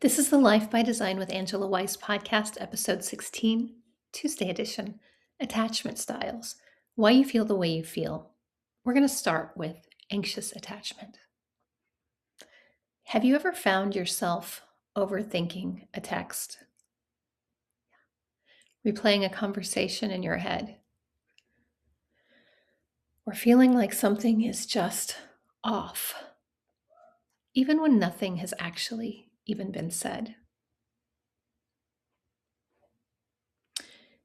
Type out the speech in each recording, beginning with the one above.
This is the Life by Design with Angela Weiss podcast, episode 16, Tuesday edition, Attachment Styles, Why You Feel the Way You Feel. We're going to start with anxious attachment. Have you ever found yourself overthinking a text? Replaying a conversation in your head? Or feeling like something is just off, even when nothing has actually even been said?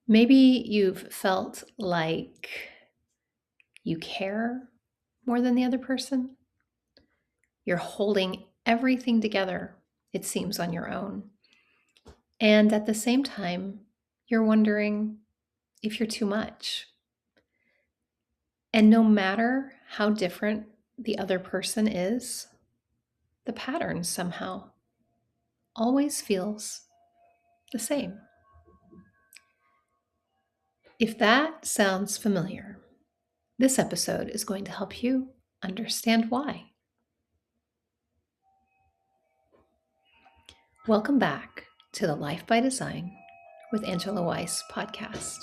Maybe you've felt like you care more than the other person. You're holding everything together, it seems, on your own. And at the same time, you're wondering if you're too much. And no matter how different the other person is, the pattern somehow always feels the same. If that sounds familiar, this episode is going to help you understand why. Welcome back to the Life by Design with Angela Weiss podcast.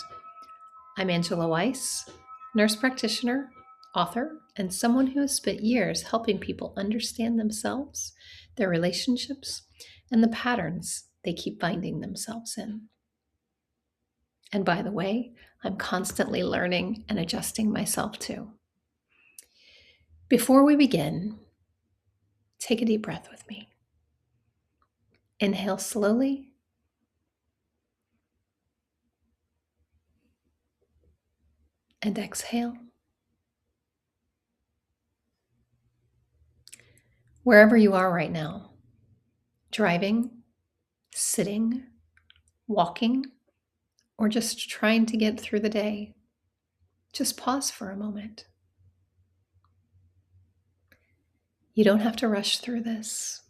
I'm Angela Weiss, nurse practitioner, author, and someone who has spent years helping people understand themselves, their relationships, and the patterns they keep finding themselves in. And by the way, I'm constantly learning and adjusting myself too. Before we begin, take a deep breath with me. Inhale slowly. And exhale. Wherever you are right now, driving, sitting, walking, or just trying to get through the day, just pause for a moment. You don't have to rush through this.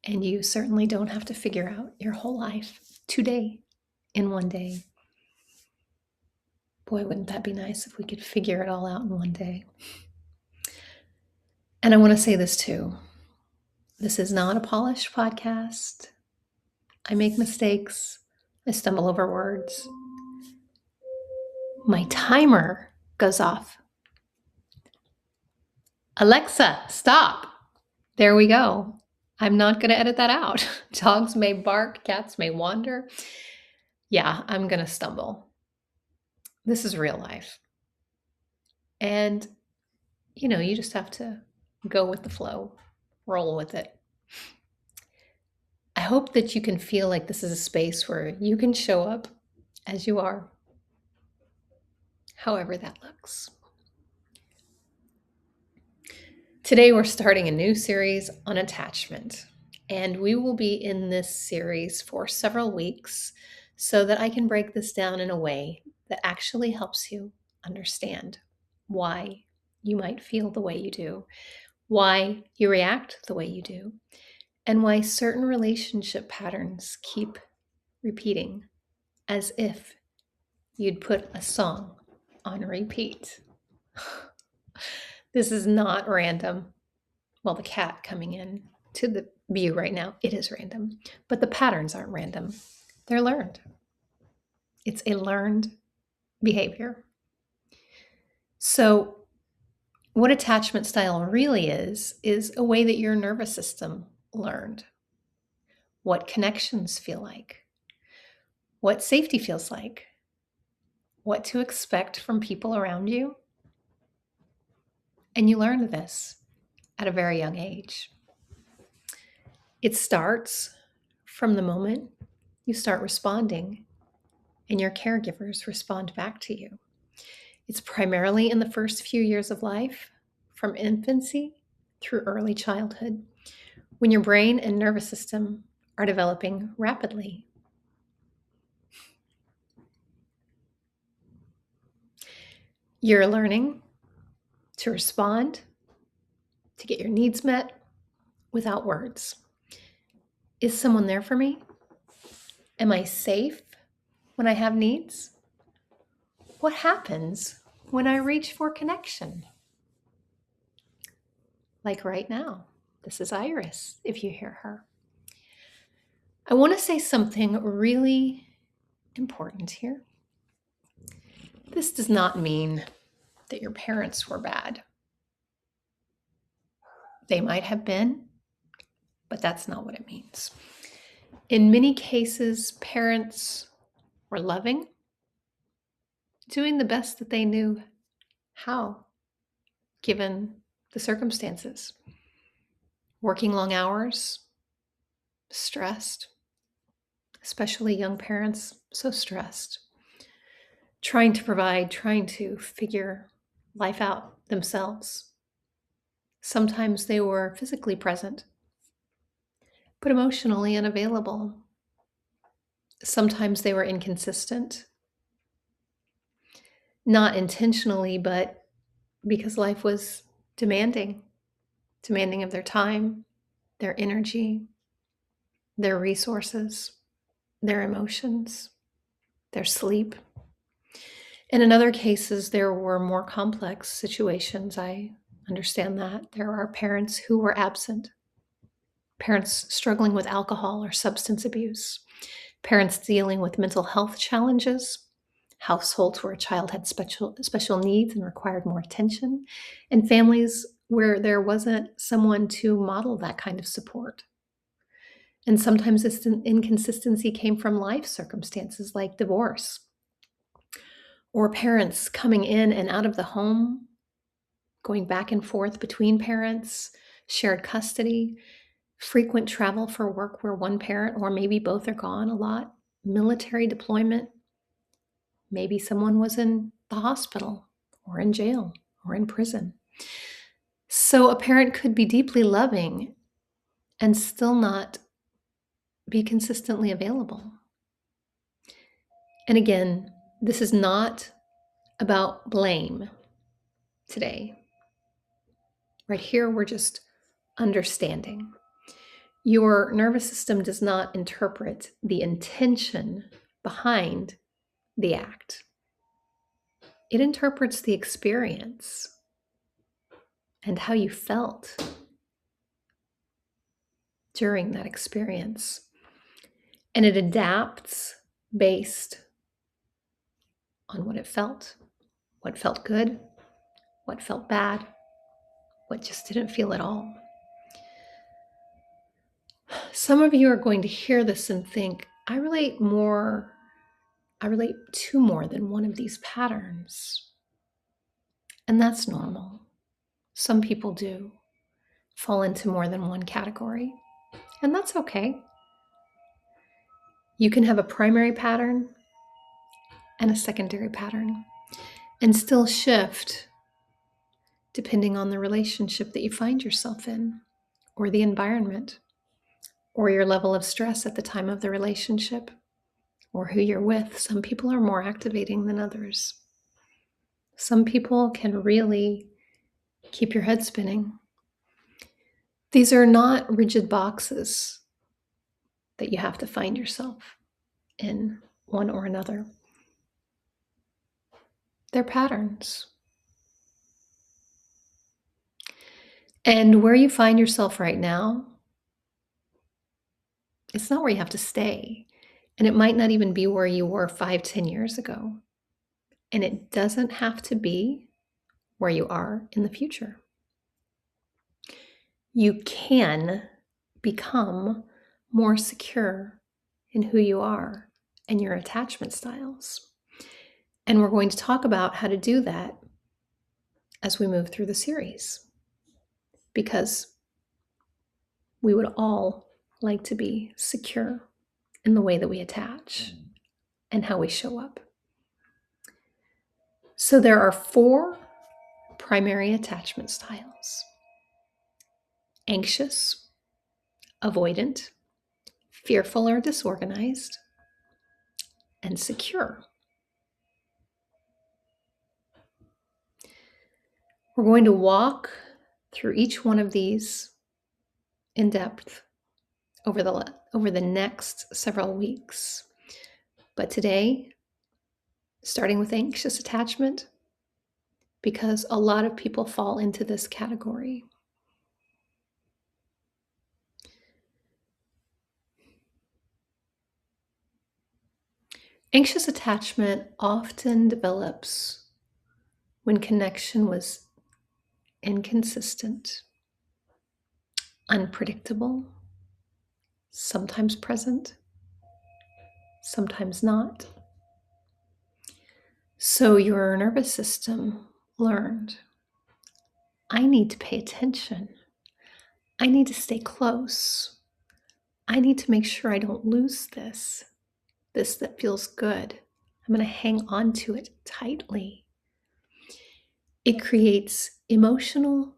And you certainly don't have to figure out your whole life today in one day. Boy, wouldn't that be nice if we could figure it all out in one day. And I want to say this too. This is not a polished podcast. I make mistakes. I stumble over words. My timer goes off. Alexa, stop. There we go. I'm not going to edit that out. Dogs may bark, cats may wander. Yeah, I'm going to stumble. This is real life. And, you just have to go with the flow, roll with it. I hope that you can feel like this is a space where you can show up as you are, however that looks. Today, we're starting a new series on attachment, and we will be in this series for several weeks so that I can break this down in a way that actually helps you understand why you might feel the way you do, why you react the way you do, and why certain relationship patterns keep repeating as if you'd put a song on repeat. This is not random. Well, the cat coming in to the view right now, it is random, but the patterns aren't random. They're learned. It's a learned behavior. So what attachment style really is a way that your nervous system learned what connections feel like, what safety feels like, what to expect from people around you. And you learned this at a very young age. It starts from the moment you start responding and your caregivers respond back to you. It's primarily in the first few years of life, from infancy through early childhood, when your brain and nervous system are developing rapidly. You're learning to respond, to get your needs met without words. Is someone there for me? Am I safe when I have needs? What happens when I reach for connection? Like right now, this is Iris, if you hear her. I want to say something really important here. This does not mean that your parents were bad. They might have been, but that's not what it means. In many cases, parents were loving, doing the best that they knew how, given the circumstances. Working long hours, stressed, especially young parents, so stressed. Trying to provide, trying to figure life out themselves. Sometimes they were physically present, but emotionally unavailable. Sometimes they were inconsistent, not intentionally, but because life was demanding of their time, their energy, their resources, their emotions, their sleep. And in other cases, there were more complex situations. I understand that. There are parents who were absent, parents struggling with alcohol or substance abuse, parents dealing with mental health challenges, households where a child had special needs and required more attention, and families where there wasn't someone to model that kind of support. And sometimes this inconsistency came from life circumstances like divorce, or parents coming in and out of the home, going back and forth between parents, shared custody, frequent travel for work where one parent or maybe both are gone a lot, military deployment. Maybe someone was in the hospital or in jail or in prison. So a parent could be deeply loving and still not be consistently available. And again, this is not about blame today. Right here, we're just understanding. Your nervous system does not interpret the intention behind the act. It interprets the experience and how you felt during that experience. And it adapts based on what it felt, what felt good, what felt bad, what just didn't feel at all. Some of you are going to hear this and think, I relate to more than one of these patterns. And that's normal. Some people do fall into more than one category, and that's okay. You can have a primary pattern and a secondary pattern and still shift depending on the relationship that you find yourself in, or the environment, or your level of stress at the time of the relationship, or who you're with. Some people are more activating than others. Some people can really keep your head spinning. These are not rigid boxes that you have to find yourself in one or another. They're patterns. And where you find yourself right now, it's not where you have to stay. And it might not even be where you were 5-10 years ago. And it doesn't have to be where you are in the future. You can become more secure in who you are and your attachment styles. And we're going to talk about how to do that as we move through the series, because we would all like to be secure in the way that we attach and how we show up. So there are 4 primary attachment styles: anxious, avoidant, fearful or disorganized, and secure. We're going to walk through each one of these in depth over the next several weeks. But today, starting with anxious attachment, because a lot of people fall into this category. Anxious attachment often develops when connection was inconsistent, unpredictable, sometimes present, sometimes not. So your nervous system learned, I need to pay attention. I need to stay close. I need to make sure I don't lose this that feels good. I'm going to hang on to it tightly. It creates emotional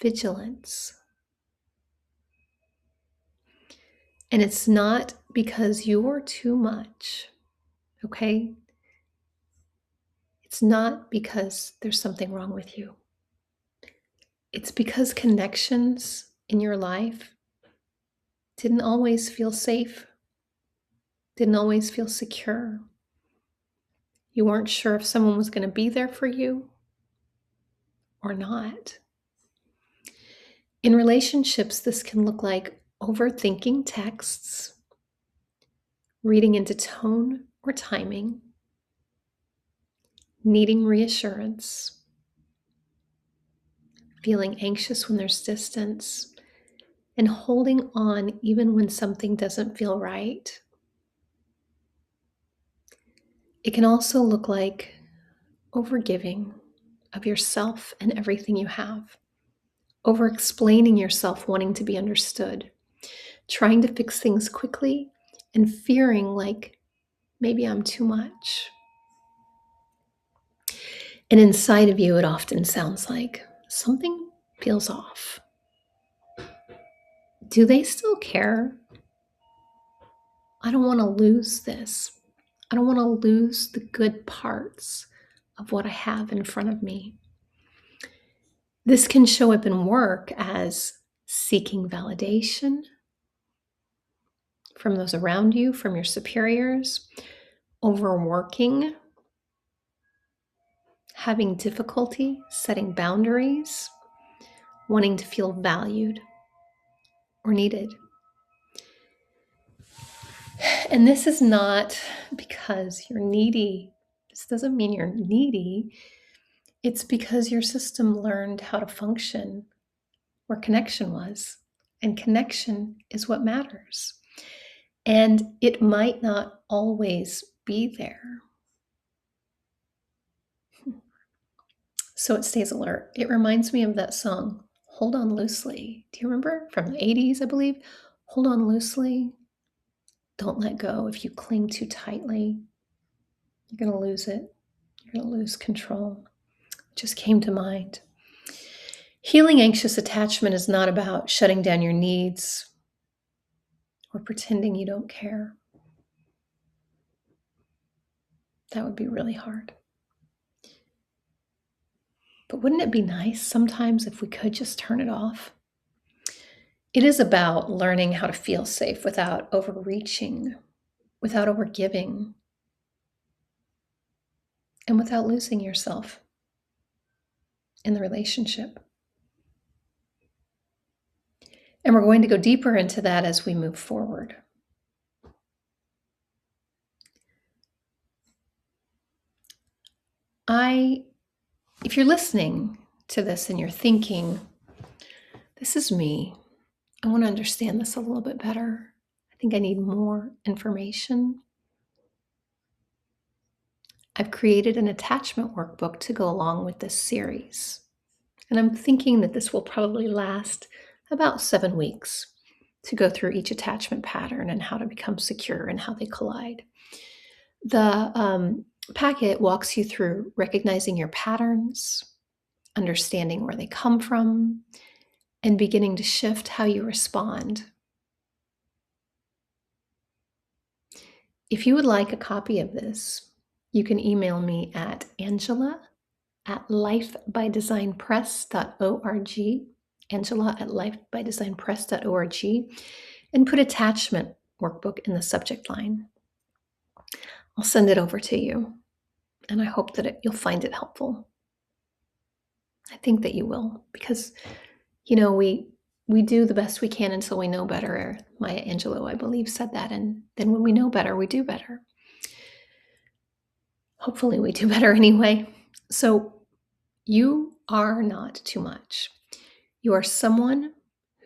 vigilance. And it's not because you're too much, okay? It's not because there's something wrong with you. It's because connections in your life didn't always feel safe, didn't always feel secure. You weren't sure if someone was going to be there for you or not. In relationships, this can look like overthinking texts, reading into tone or timing, needing reassurance, feeling anxious when there's distance, and holding on even when something doesn't feel right. It can also look like overgiving of yourself and everything you have, over explaining yourself, wanting to be understood, trying to fix things quickly, and fearing like maybe I'm too much. And inside of you, it often sounds like something feels off. Do they still care? I don't want to lose this. I don't want to lose the good parts of what I have in front of me. This can show up in work as seeking validation from those around you, from your superiors, overworking, having difficulty setting boundaries, wanting to feel valued or needed. And this is not because you're needy. This doesn't mean you're needy. It's because your system learned how to function where connection was. And connection is what matters. And it might not always be there. So it stays alert. It reminds me of that song, Hold On Loosely. Do you remember? From the 80s, I believe. Hold on loosely. Don't let go. If you cling too tightly, you're going to lose it. You're going to lose control. It just came to mind. Healing anxious attachment is not about shutting down your needs or pretending you don't care. That would be really hard. But wouldn't it be nice sometimes if we could just turn it off? It is about learning how to feel safe without overreaching, without overgiving, and without losing yourself in the relationship. And we're going to go deeper into that as we move forward. If you're listening to this and you're thinking, this is me, I want to understand this a little bit better. I think I need more information. I've created an attachment workbook to go along with this series. And I'm thinking that this will probably last about 7 weeks to go through each attachment pattern and how to become secure and how they collide. The packet walks you through recognizing your patterns, understanding where they come from, and beginning to shift how you respond. If you would like a copy of this, you can email me at angela@lifebydesignpress.org, angela@lifebydesignpress.org, and put attachment workbook in the subject line. I'll send it over to you, and I hope that you'll find it helpful. I think that you will, because, we do the best we can until we know better. Maya Angelou, I believe, said that, and then when we know better, we do better. Hopefully, we do better anyway. So, you are not too much. You are someone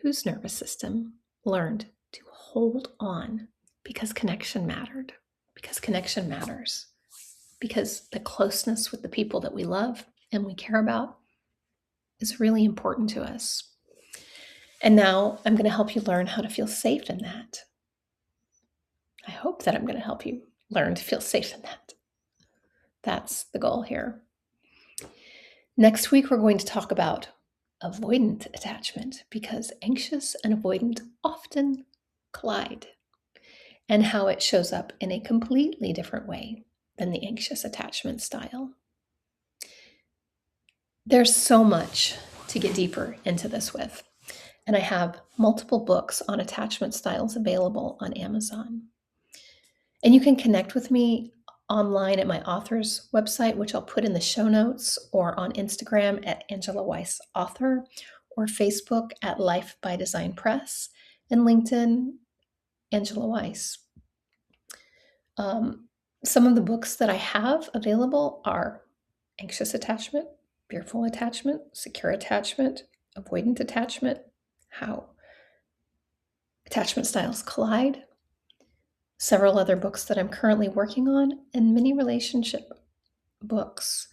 whose nervous system learned to hold on because connection mattered, because connection matters, because the closeness with the people that we love and we care about is really important to us. And now I'm going to help you learn how to feel safe in that. I hope that I'm going to help you learn to feel safe in that. That's the goal here. Next week, we're going to talk about avoidant attachment because anxious and avoidant often collide, and how it shows up in a completely different way than the anxious attachment style. There's so much to get deeper into this with, and I have multiple books on attachment styles available on Amazon. And you can connect with me online at my author's website, which I'll put in the show notes, or on Instagram at Angela Weiss Author, or Facebook at Life by Design Press, and LinkedIn, Angela Weiss. Some of the books that I have available are Anxious Attachment, Fearful Attachment, Secure Attachment, Avoidant Attachment, How Attachment Styles Collide, several other books that I'm currently working on, and many relationship books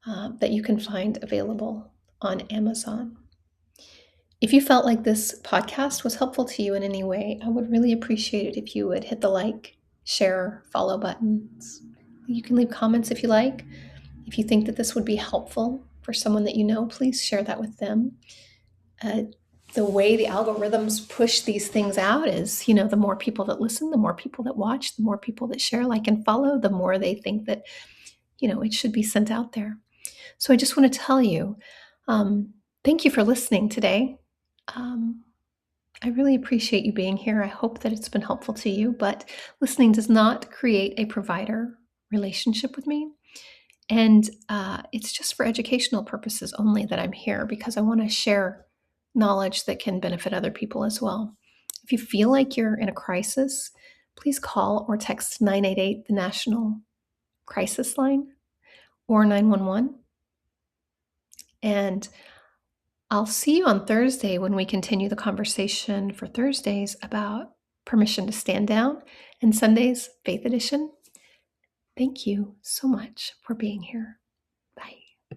that you can find available on Amazon. If you felt like this podcast was helpful to you in any way, I would really appreciate it if you would hit the like, share, follow buttons. You can leave comments if you like. If you think that this would be helpful for someone that you know, please share that with them. The way the algorithms push these things out is, the more people that listen, the more people that watch, the more people that share, like, and follow, the more they think that, it should be sent out there. So I just want to tell you, thank you for listening today. I really appreciate you being here. I hope that it's been helpful to you, but listening does not create a provider relationship with me. And it's just for educational purposes only that I'm here, because I want to share knowledge that can benefit other people as well. If you feel like you're in a crisis, please call or text 988, the National Crisis Line, or 911. And I'll see you on Thursday when we continue the conversation for Thursdays about permission to stand down, and Sunday's Faith Edition. Thank you so much for being here.